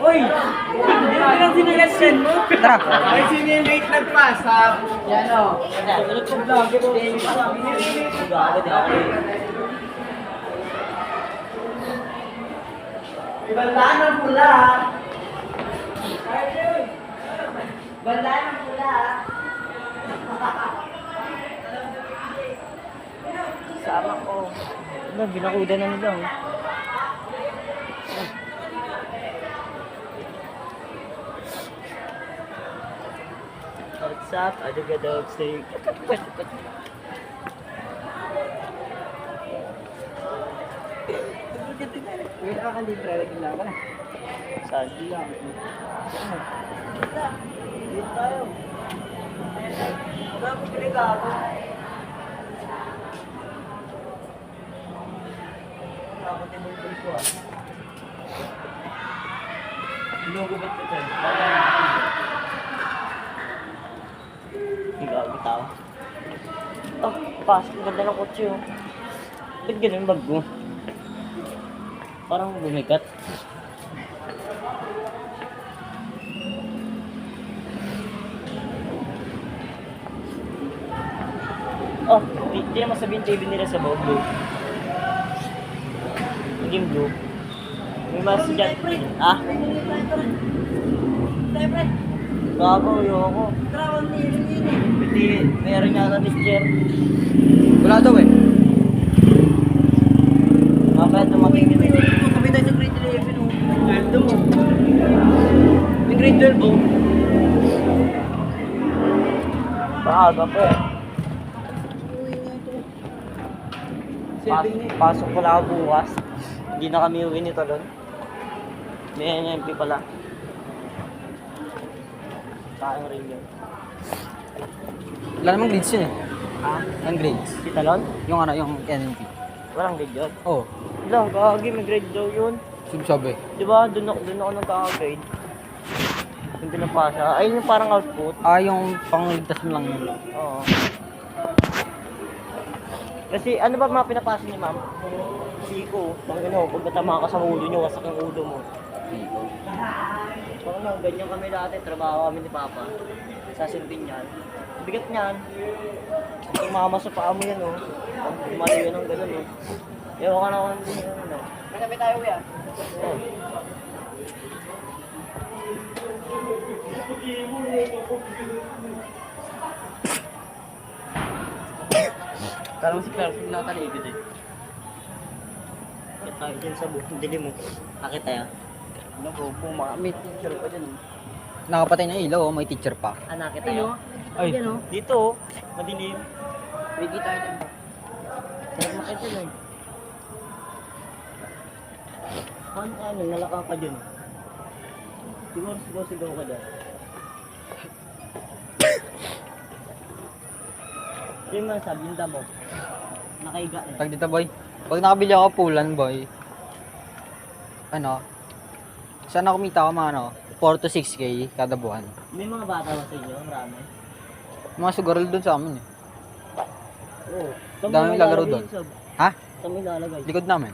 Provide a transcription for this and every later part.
Uy! Hindi mo lang sinilagyan mo. Tara. Ay, sino yung late nag-pass, ha? Yan o. Bandaan ng pula, ha? Bandaan ng pula, ha? Sama ko. Ano, binakuda na nila, oh. What's up? Ano ka daw? Say, uy, nakakalibre. Wala ka na. Saan lang? Dito tayo. Wala ko pili ka ako. Tapos yung bulbul ko, ah. Logo ba't ito? Ang gabi tao. Oh, pasok. Ganda ng kotse, oh. Ba't ganun bag mo? Parang bumikat. Oh, di naman sabihin TV nila sa bawah blue. Naging blue. May mas dyan. Ah? Gago, ayoko. Hindi, meron nga sa teacher. Wala daw eh. Mamaya tumating din. Kami tayo sa grade 11, oh. Sweldo mo. Yung grade 12, oh. Maaga pa eh. Pasok pala ako bukas. Hindi na kami uwi nito doon. May NMP pala. Saan rin yun? Wala namang grades yun eh. Ha? Ang grades. Si Talon? Yung ano, yung NNP. Walang grade yun. Oh, Wala, gagi, may grade daw yun. sabi. Di ba, doon ako nagkaka-grade. Yung pinapasa. Ayun yung parang output. Ah, yung pangligtas mo lang yun. Oo. Kasi ano ba mga pinapasa ni ma'am? Siko. Pag ano, pag natama ka sa ulo nyo, wasak yung ulo mo. Pag ano, ganyan kami dati, trabaho kami ni Papa. Sa Sintinyan. Bigat niyan. Tumama sa paa mo yan, oh. Pag umali yun ng gano'n, oh. Ewan ka na kung hindi yun, ano. Kami tayo, kuya. Oh. Kala mo si Clark, hindi nakataligid eh. Kaya tayo dyan sa buong dilim mo. Bakit tayo? Ano po, may teacher pa dyan, oh. Nakapatay na ilaw, oh, may teacher pa. Anak tayo. Ay. Ayan, oh. Dito, oh. Madilim. May kita tayo dyan. Sarap makita dyan. Ano, nalaka ka dyan. Siguro ka dyan. Yung man sabi, yung damo. Nakaiga eh. Tag dito, boy. Pag nakabili ako pulan, boy. Ano? Sana kumita ako mga ano, 4 to 6K kada buwan. May mga bata ba sa inyo? Marami. Mga sugarol doon sa amin eh. Oo. Daming lalaro doon. Ha? Saan mo ilalagay? Likod namin.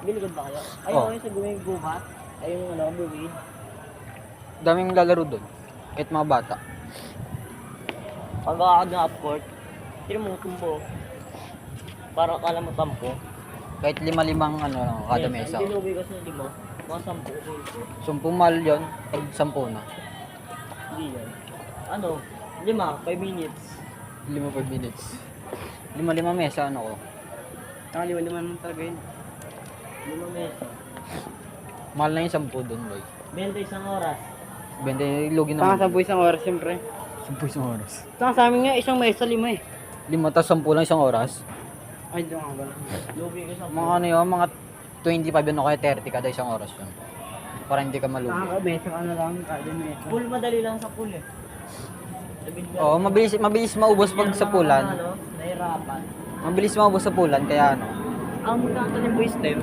Biligod ba kayo? Ay, Oo. okay, sa gawing gubat. Ayun yung ano, buwid. Daming lalaro doon. Kahit mga bata. Pag ako ng upcourt, tira mo tumbo. Para akala mo tampo. Kahit 5-5 ano, kada mesa. Hindi lugi kasi hindi mo. Mga 10 ko. 10 mahal yun, pag 10 na. Hindi yan. Ano? 5 minutes. 5 minutes. 5 mesa, ano ko. Nakaliwa-liman mo talaga yun. 5 meso. Mahal na yung 10 doon, boy. 20 isang oras. Bente, lugi Saka naman. sa buhay isang oras, siyempre. 10 isang oras. Saka sa amin nga, isang mesa, 5 eh. 5 tas 10 lang isang oras. Ay, doon nga ba? Lugi ka sa Mga ano yun, mga 25 yun o kaya 30 kada isang oras yun. Para hindi ka malugi. Nakaka-mesa ka na lang, kada mesa. Pool madali lang sa pool eh. Oo, mabilis maubos pag sa pulan. Ano, nahirapan. Mabilis maubos sa pulan, kaya ano. Ang magkakanta ng boys stem,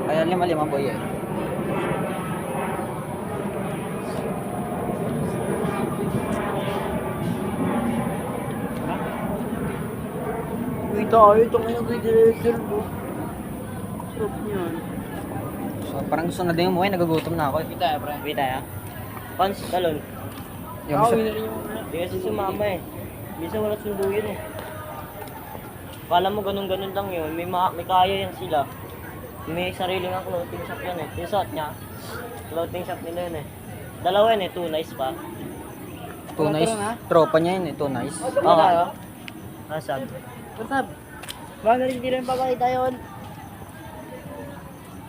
Kaya 5 boy eh. uy tayo, ito ngayon grade 12 mo. proof niyan. So, parang gusto na din umuwi, nagugutom na ako eh. Kita ya, pre. Wait tayo. Pans, talon. Yung Ako, isa, yun na rin yung Hindi kasi sumama eh. Minsan wala sundo yun eh. Kala mo ganun-ganun lang yun. May kaya yan sila. May sarili nga clothing shop yan eh. Yung suot niya, clothing shop nila yun eh. Dalawa yun eh, two nice pa. too nice. Tropa niya yun eh, too nice. Oo. tayo? Asab. Kusab. Baka na rin hindi rin papakita yun.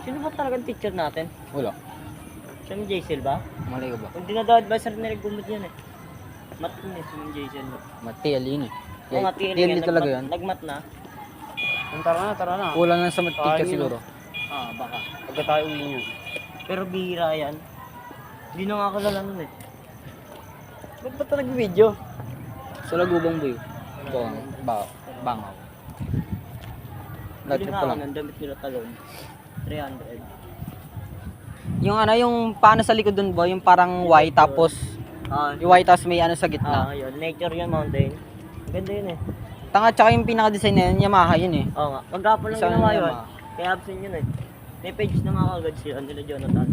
Sino ba talagang teacher natin? Wala. Siya yung Jaisel ba? Mali ko ba? Kung dinadaw-advisor na rin gumot yan eh. Mat yun eh, si Jaisel. Mati, alin eh. Oo nga, TLE talaga yun. Nagmat na. Tara na. Kulang lang sa mat teacher Ayun. siguro. Ah, baka. Pagka tayo uwi niya. Pero bihira yan. Hindi na nga kilala nun eh. Ba't ba ito nag-video? Sa Lagubang Boy. Bangaw. Bili Latrip nga ko ako lang. ng damit nila talon. 300. Yung ano, yung paano sa likod dun boy, yung parang white tapos, yung white tapos may ano sa gitna. Yun. Nature yun, mountain. Ganda yun eh. Tanga, tsaka yung pinaka-design na yun, Yamaha yun eh. Oo nga. Maghapon lang Isa ginawa na yun. Yamaha. Kaya absent yun eh. May page na mga kagad sila nila Jonathan.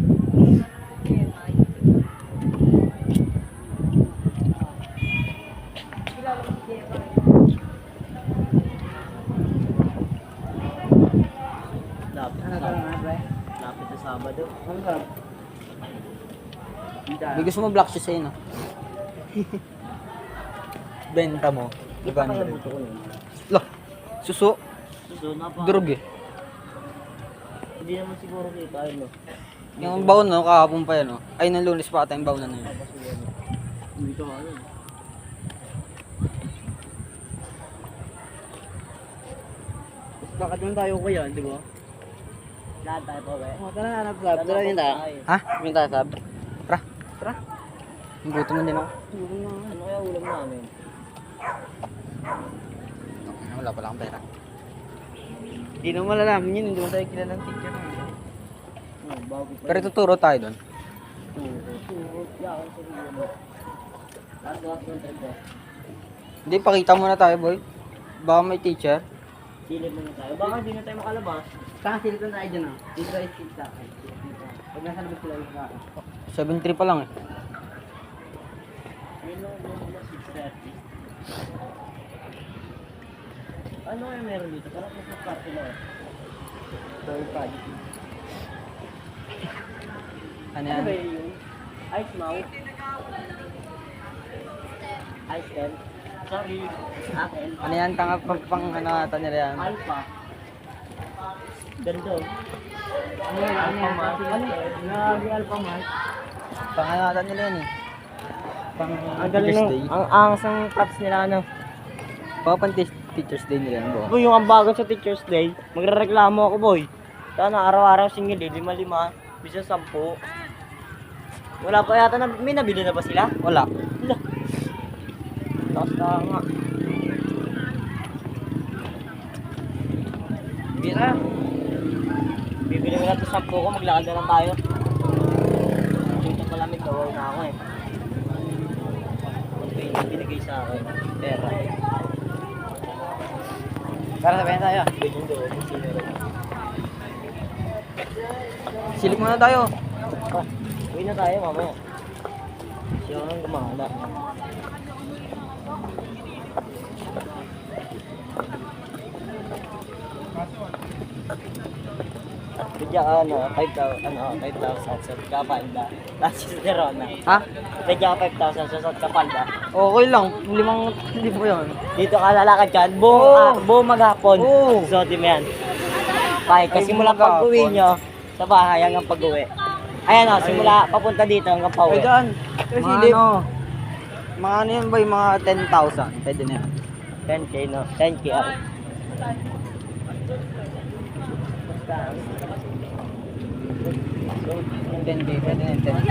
Lapit na Sabado. Lapit na Sabado. Ano ba? May gusto mo black shoes sa'yo, no? Benta mo. Di pa kaya 500. buto ko yun. Lah, suso. So, Durog eh. Hindi naman siguro kita yun, no? Yung baon, no? Kahapon pa yan, no? Ay, nang Lunes pa ata yung baon na yun. Dito ka yun. Lakad lang tayo kuya, di ba? Lahat tayo pa ba? Oh, tara na, sab. Tara yun tayo. Ha? Yun tayo, sab. Tara. Tara. Yung gutom na din ako. Ano kaya ulam namin? Wala pala akong pera. Hindi naman malalaman yun, hindi mo tayo kilala ng teacher na. Bago pa. Pero tuturo tayo doon. Yakan sa video mo. Lahat ng trip eh. Hindi, pakita muna tayo, boy. Baka may teacher. Silip muna tayo. Baka hindi na tayo makalabas. Saka silitan tayo dyan ah. Dito tayo sit sa akin. Pag nasa labas sila yung kaka. 7-3 pa lang eh. Yun lang yung 6:30. Ano kaya meron dito? Parang mas party na eh. Third project. Ano Ano yan? ba yun? Ice mouth? Ice ten? Sorry. Akin. Ano yan? Tanga pang ano ata nila yan. Alpha. Ganito. Ano yun? Ano yan? Ano? Nagi alpha man. Pang ano ata nila yan eh. Pang Ang galing Teacher's ng, Day. ang angas ng props nila ano. Baka pang Teacher's Day nila yan, bo. Boy, yung ambagan sa Teacher's Day, magrereklamo ako, boy. Sana araw-araw singil eh, 5-5, bisa 10. Wala pa yata na, may nabili na ba sila? Wala. Wala. Taas na nga. Bira. Bibili ko na ito 10 ko, maglakad na lang tayo. Dito palamig, gawaw na ako eh. Okay, binigay sa akin. Pera. Tara, sabihin tayo. Ganyan daw, sino rin. Silip muna tayo. Uwi na tayo mamaya. Siya nang gumala. Bidya ano, 5,000 sa kapalda. Tapos si Rona. Ha? Bidya 5,000 sa kapalda. Okay lang. 5,000 yan. Dito ka lalakad ka, buong maghapon. Suotin mo yan. Kahit kasi Ay, mula maghapon. pag-uwi nyo sa bahay hanggang pag-uwi. Ayan o, simula papunta dito hanggang pauwi. Ay, daan. Mga ano. Mga ano yan, boy? Mga 10,000. Pwede na yan. 10k no? 10k ah. Basta. 10K, pwede na yan. 10K.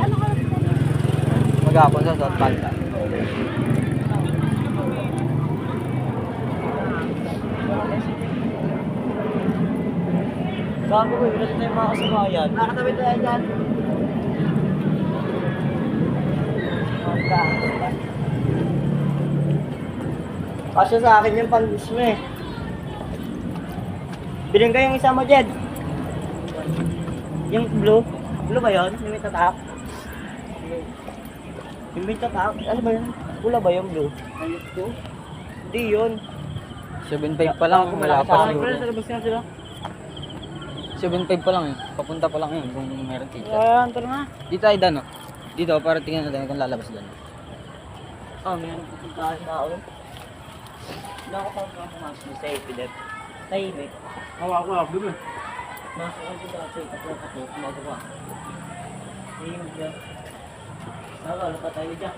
Maghapon sa South Panda. Gago ko, wala tayo mga kasabayan. Nakatabi tayo dyan. Kasya sa akin yung pang-gusto mo eh. Bilhin ko yung isa mo, Jed. Yung blue? Blue ba yun? Yung may tatak? Yung may tatak? Ano ba yun? Pula ba yung blue? Ayos ko. Hindi yun. 7.5 pa lang, wala pa Ay, siguro. pala sa labas nga sila. 7.5 pa lang eh. Papunta pa lang yun kung meron teacher. Ayan, tara na. Dito tayo Dan, no? Dito, para tingnan natin kung lalabas doon. Ah, may pupuntahan na ako. Hindi ako pang pumasok sa epidep. Tahimik. Hawa ko ako dun eh. Masok ako dati, tatlo ka to, kumagawa. Tahimik dyan. Wala pa tayo dyan.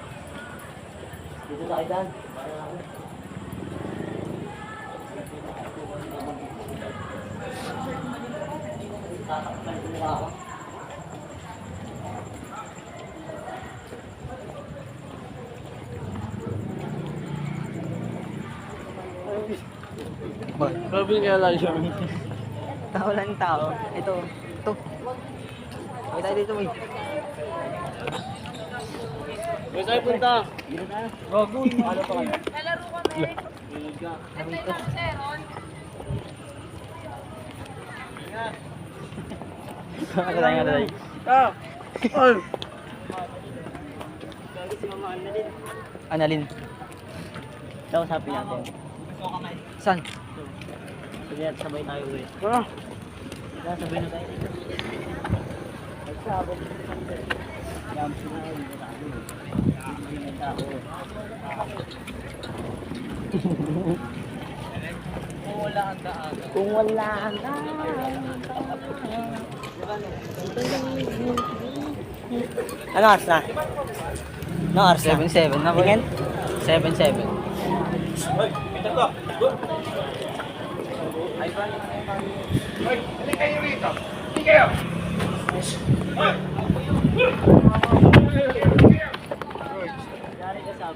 Dito tayo dyan. Para ako. Tatakpan ko mukha ako. Boy, Grabe nga lang siya. tao lang tao. Ito. May tayo dito, boy. Where tayo punta? Gago, ano pa kayo? Ano tayo? Ah! Ay! Annalyn. Kausapin natin. Saan? Sige, sabay tayo uwi. Tara! Sabay na tayo dito. Nagsabot. Yam sila uwi na tayo. Hindi na tao. Kung wala ang daan. Kung wala ang ano oras na? Ano oras na? 7.7 na, boy. Tingin? 7.7. Dari ka sa